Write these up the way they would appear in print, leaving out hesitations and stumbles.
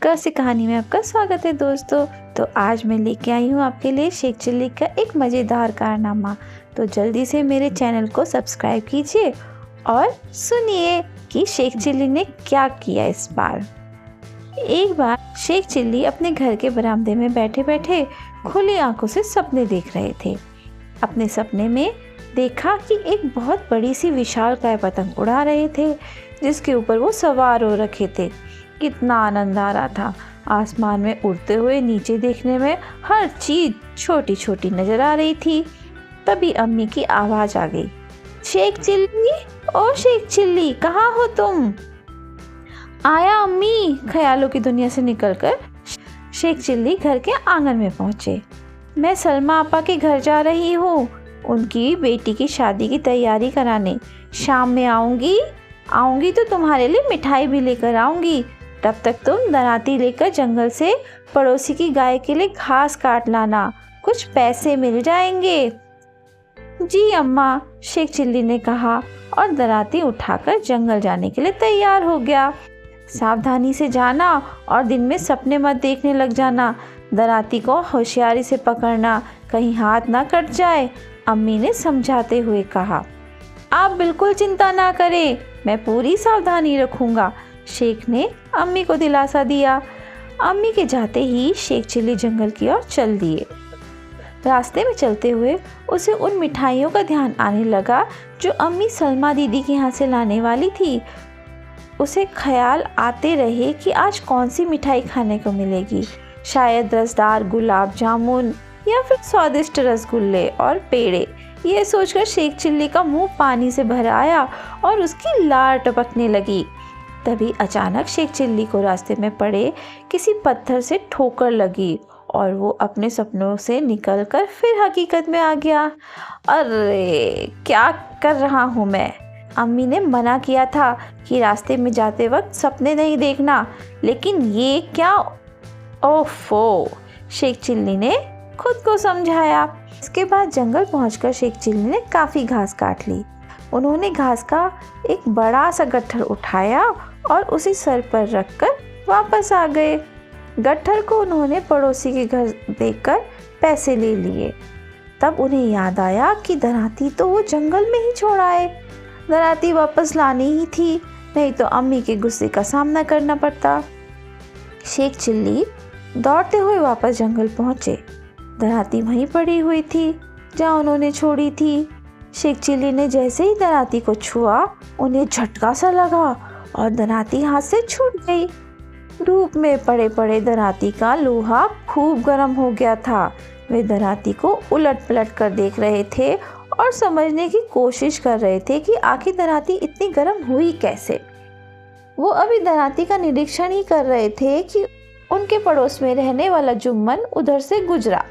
सी कहानी में आपका स्वागत है दोस्तों। तो आज मैं लेके आई हूँ आपके लिए शेख चिल्ली का एक मज़ेदार कारनामा। तो जल्दी से मेरे चैनल को सब्सक्राइब कीजिए और सुनिए कि शेख चिल्ली ने क्या किया इस बार। एक बार शेख चिल्ली अपने घर के बरामदे में बैठे बैठे खुली आंखों से सपने देख रहे थे। अपने सपने में देखा कि एक बहुत बड़ी सी विशालकाय पतंग उड़ा रहे थे जिसके ऊपर वो सवार हो रखे थे। कितना आनंद आ रहा था। आसमान में उड़ते हुए नीचे देखने में हर चीज छोटी छोटी नजर आ रही थी। तभी अम्मी की आवाज आ गई, शेख चिल्ली, ओ शेख चिल्ली, कहाँ हो तुम? आया अम्मी, ख्यालों की दुनिया से निकलकर शेख चिल्ली घर के आंगन में पहुंचे। मैं सलमा आपा के घर जा रही हूँ, उनकी बेटी की शादी की तैयारी कराने। शाम में आऊंगी तो तुम्हारे लिए मिठाई भी लेकर आऊंगी। तब तक तुम दराती लेकर जंगल से पड़ोसी की गाय के लिए घास काट लाना, कुछ पैसे मिल जाएंगे। जी अम्मा, शेख चिल्ली ने कहा और दराती उठाकर जंगल जाने के लिए तैयार हो गया। सावधानी से जाना और दिन में सपने मत देखने लग जाना। दराती को होशियारी से पकड़ना, कहीं हाथ ना कट जाए, अम्मी ने समझाते हुए कहा। आप बिल्कुल चिंता ना करें, मैं पूरी सावधानी रखूंगा, शेख ने अम्मी को दिलासा दिया। अम्मी के जाते ही शेख चिल्ली जंगल की ओर चल दिए। रास्ते में चलते हुए उसे उन मिठाइयों का ध्यान आने लगा जो अम्मी सलमा दीदी के यहाँ से लाने वाली थी। उसे ख्याल आते रहे कि आज कौन सी मिठाई खाने को मिलेगी। शायद रसदार गुलाब जामुन या फिर स्वादिष्ट रसगुल्ले और पेड़े। ये सोचकर शेख चिल्ली का मुंह पानी से भर आया और उसकी लार टपकने लगी। तभी अचानक शेख चिल्ली को रास्ते में पड़े किसी पत्थर से ठोकर लगी और वो अपने सपनों से निकलकर फिर हकीकत में आ गया। अरे क्या कर रहा हूँ मैं? अम्मी ने मना किया था कि रास्ते में जाते वक्त सपने नहीं देखना, लेकिन ये क्या? ओफो, शेख चिल्ली ने खुद को समझाया। इसके बाद जंगल पहुंचकर शेख चिल्ली ने काफ़ी घास काट ली। उन्होंने घास का एक बड़ा सा गट्ठर उठाया और उसे सर पर रखकर वापस आ गए। गट्ठर को उन्होंने पड़ोसी के घर देकर पैसे ले लिए। तब उन्हें याद आया कि दराती तो वो जंगल में ही छोड़ आए। दराती वापस लानी ही थी, नहीं तो अम्मी के गुस्से का सामना करना पड़ता। शेख चिल्ली दौड़ते हुए वापस जंगल पहुंचे। दराती वहीं पड़ी हुई थी जहां उन्होंने छोड़ी थी। शेख चिल्ली ने जैसे ही दराती को छुआ, उन्हें झटका सा लगा और दराती हाथ से छूट गई। धूप में पड़े पड़े दराती का लोहा खूब गर्म हो गया था। वे दराती को उलट पलट कर देख रहे थे और समझने की कोशिश कर रहे थे कि आखिर दराती इतनी गर्म हुई कैसे। वो अभी दराती का निरीक्षण ही कर रहे थे कि उनके पड़ोस में रहने वाला जुम्मन उधर से गुजरा।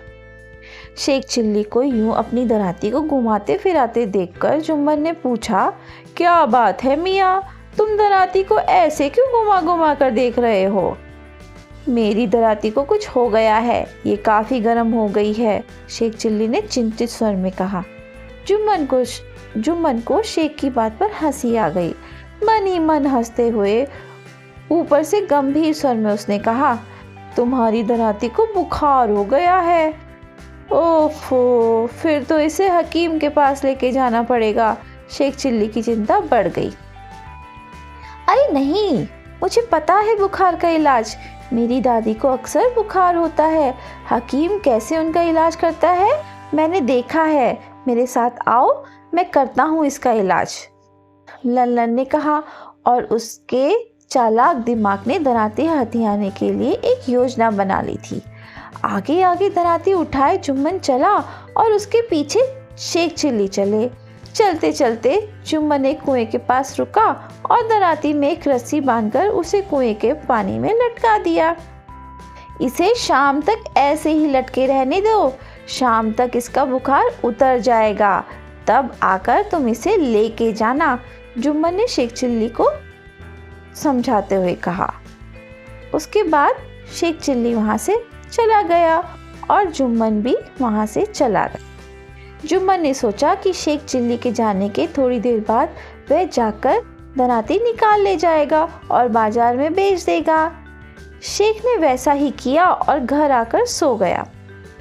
शेख चिल्ली को यूं अपनी दराती को घुमाते फिराते देखकर जुम्मन ने पूछा, क्या बात है मियाँ, तुम दराती को ऐसे क्यों घुमा घुमा कर देख रहे हो? मेरी दराती को कुछ हो गया है, ये काफ़ी गर्म हो गई है, शेख चिल्ली ने चिंतित स्वर में कहा। जुम्मन को शेख की बात पर हंसी आ गई। मन ही मन हंसते हुए ऊपर से गंभीर स्वर में उसने कहा, तुम्हारी दराती को बुखार हो गया है। ओफो, फिर तो इसे हकीम के पास लेके जाना पड़ेगा। शेख चिल्ली की चिंता बढ़ गई। अरे नहीं, मुझे पता है बुखार का इलाज। मेरी दादी को अक्सर बुखार होता है। हकीम कैसे उनका इलाज करता है मैंने देखा है। मेरे साथ आओ, मैं करता हूँ इसका इलाज, लल्लन ने कहा। और उसके चालाक दिमाग ने दराती हथियाने के लिए एक योजना बना ली थी। आगे आगे दराती उठाए जुम्मन चला और उसके पीछे शेख चिल्ली चले। चलते चलते जुम्मन एक कुएं के पास रुका और दराती में एक रस्सी बांधकर उसे कुएं के पानी में लटका दिया। इसे शाम तक ऐसे ही लटके रहने दो, शाम तक इसका बुखार उतर जाएगा, तब आकर तुम इसे लेके जाना, जुम्मन ने शेख चिल्ली को समझाते हुए कहा। उसके बाद शेख चिल्ली वहां से चला गया और जुम्मन भी वहां से चला गया। जुम्मन ने सोचा कि शेख चिल्ली के जाने के थोड़ी देर बाद वह जाकर दराती निकाल ले जाएगा और बाजार में बेच देगा। शेख ने वैसा ही किया और घर आकर सो गया।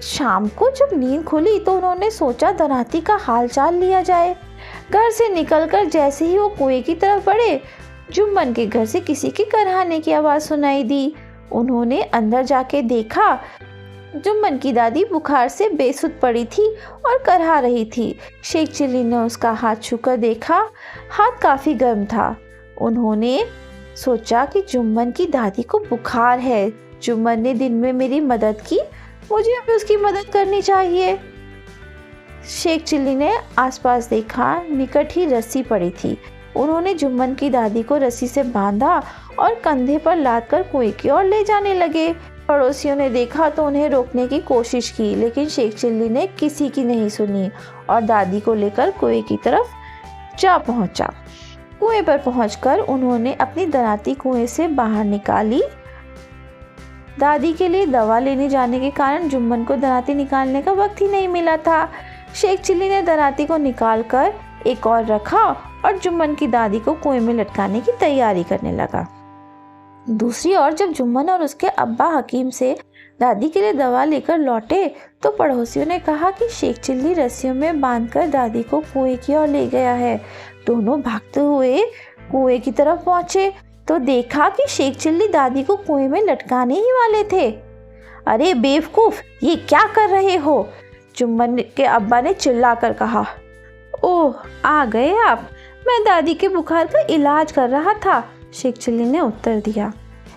शाम को जब नींद खुली तो उन्होंने सोचा धनाती का हालचाल लिया जाए। घर से निकलकर जैसे ही वो कुएं की तरफ बढ़े, जुम्मन के घर से किसी के कराहने की आवाज़ सुनाई दी। उन्होंने अंदर जाके देखा, जुम्मन की दादी बुखार से बेसुध पड़ी थी और करहा रही थी। शेख चिल्ली ने उसका हाथ छूकर देखा, हाथ काफ़ी गर्म था। उन्होंने सोचा कि जुम्मन की दादी को बुखार है। जुम्मन ने दिन में मेरी मदद की, मुझे भी उसकी मदद करनी चाहिए। शेख चिल्ली ने आसपास देखा, निकट ही रस्सी पड़ी थी। उन्होंने जुम्मन की दादी को रस्सी से बांधा और कंधे पर लादकर कुएं की ओर ले जाने लगे। पड़ोसियों ने देखा तो उन्हें रोकने की कोशिश की, लेकिन शेख चिल्ली ने किसी की नहीं सुनी और दादी को लेकर कुएं की तरफ जा पहुंचा। कुएं पर पहुंचकर उन्होंने अपनी दराती कुएं से बाहर निकाली। दादी के लिए दवा लेने जाने के कारण जुम्मन को दराती निकालने का वक्त ही नहीं मिला था। शेख चिल्ली ने दराती को निकालकर एक और रखा और जुम्मन की दादी को कुएं में लटकाने की तैयारी करने लगा। दूसरी ओर जब जुम्मन और उसके अब्बा हकीम से दादी के लिए दवा लेकर लौटे तो पड़ोसियों ने कहा कि शेख चिल्ली रस्सियों में बांधकर दादी को कुएं की ओर ले गया है। दोनों भागते हुए कुएं की तरफ पहुंचे तो देखा कि शेख चिल्ली दादी को कुएं में लटकाने ही वाले थे। अरे बेवकूफ, ये क्या कर रहे हो? जुम्मन के अब्बा ने चिल्लाकर कहा। ओह, आ गए आप। मैं दादी के बुखार का इलाज कर रहा था, शेख चिल्ली ने उत्तर दिया।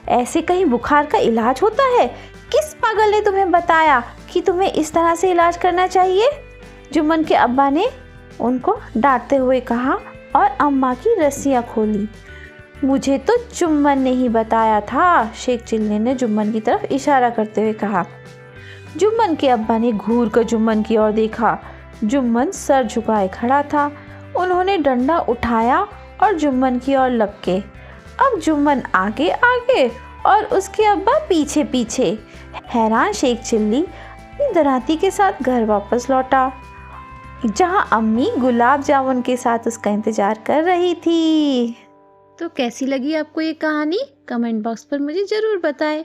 ऐसे कहीं बुखार का इलाज होता है? किस पागल ने तुम्हें बताया कि तुम्हें इस तरह से इलाज करना चाहिए? जुम्मन के अब्बा ने उनको डांटते हुए कहा और अम्मा की रस्सियां खोली। मुझे तो जुम्मन ने ही बताया था, शेख चिल्ली ने जुम्मन की तरफ इशारा करते हुए कहा। जुम्मन के अब्बा ने घूर कर जुम्मन की ओर देखा। जुम्मन सर झुकाए खड़ा था। उन्होंने डंडा उठाया और जुम्मन की ओर लपके। अब जुम्मन आगे आगे और उसके अब्बा पीछे पीछे। हैरान शेख चिल्ली अपनी दराती के साथ घर वापस लौटा, जहां अम्मी गुलाब जामुन के साथ उसका इंतजार कर रही थी। तो कैसी लगी आपको ये कहानी? कमेंट बॉक्स पर मुझे ज़रूर बताएं।